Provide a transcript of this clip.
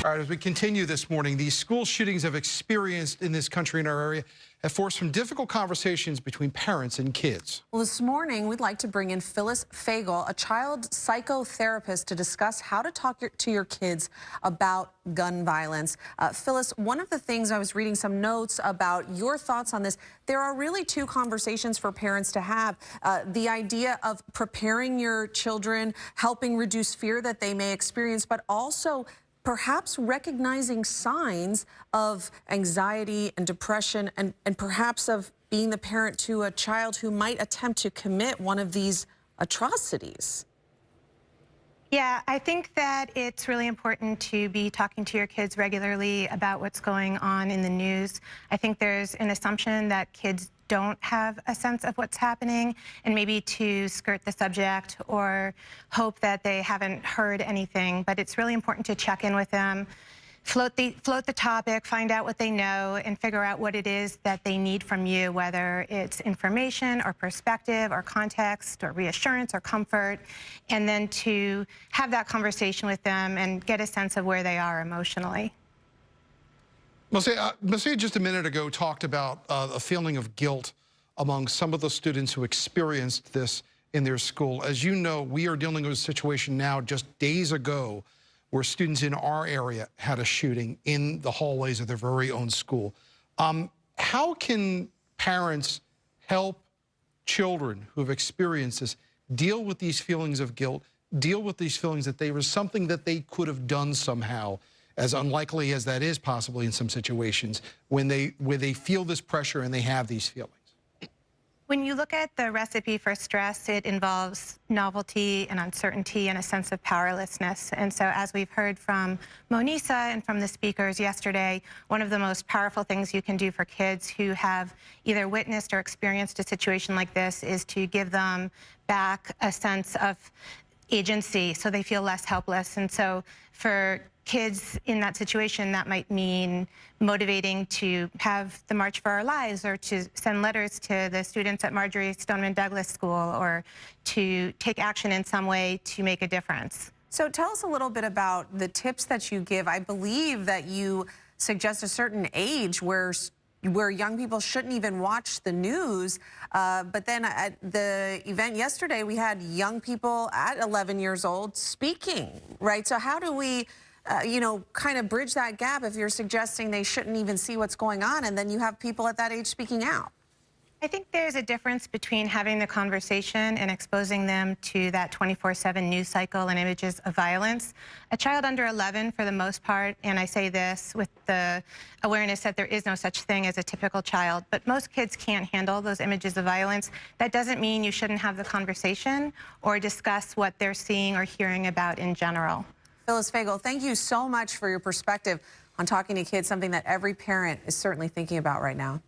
All right, as we continue this morning, these school shootings have experienced in this country, in our area, have forced some difficult conversations between parents and kids. Well, this morning, we'd like to bring in Phyllis Fagell, a child psychotherapist, to discuss how to talk to your kids about gun violence. Phyllis, one of the things I was reading some notes about your thoughts on this, there are really two conversations for parents to have. The idea of preparing your children, helping reduce fear that they may experience, but also perhaps recognizing signs of anxiety and depression and perhaps of being the parent to a child who might attempt to commit one of these atrocities. Yeah, I think that it's really important to be talking to your kids regularly about what's going on in the news. I think there's an assumption that kids don't have a sense of what's happening, and maybe to skirt the subject or hope that they haven't heard anything. But it's really important to check in with them, float the topic, find out what they know, and figure out what it is that they need from you, whether it's information or perspective or context or reassurance or comfort, and then to have conversation with them and get a sense of where they are emotionally. Marcia just a minute ago talked about a feeling of guilt among some of the students who experienced this in their school. As you know, we are dealing with a situation now just days ago where students in our area had a shooting in the hallways of their very own school. How can parents help children who have experienced this deal with these feelings of guilt, deal with these feelings that there was something that they could have done somehow, as unlikely as that is possibly in some situations, where they feel this pressure and they have these feelings? When you look at the recipe for stress, it involves novelty and uncertainty and a sense of powerlessness. And so as we've heard from Monisa and from the speakers yesterday, one of the most powerful things you can do for kids who have either witnessed or experienced a situation like this is to give them back a sense of agency so they feel less helpless. And so for kids in that situation, that might mean motivating to have the March for Our Lives, or to send letters to the students at Marjorie Stoneman Douglas School, or to take action in some way to make a difference. So tell us a little bit about the tips that you give. I believe that you suggest a certain age where young people shouldn't even watch the news. But then at the event yesterday, we had young people at 11 years old speaking, right? So how do we, kind of bridge that gap if you're suggesting they shouldn't even see what's going on, and then you have people at that age speaking out? I think there's a difference between having the conversation and exposing them to that 24/7 news cycle and images of violence. A child under 11, for the most part, and I say this with the awareness that there is no such thing as a typical child, but most kids can't handle those images of violence. That doesn't mean you shouldn't have the conversation or discuss what they're seeing or hearing about in general. Phyllis Fagell, thank you so much for your perspective on talking to kids, something that every parent is certainly thinking about right now.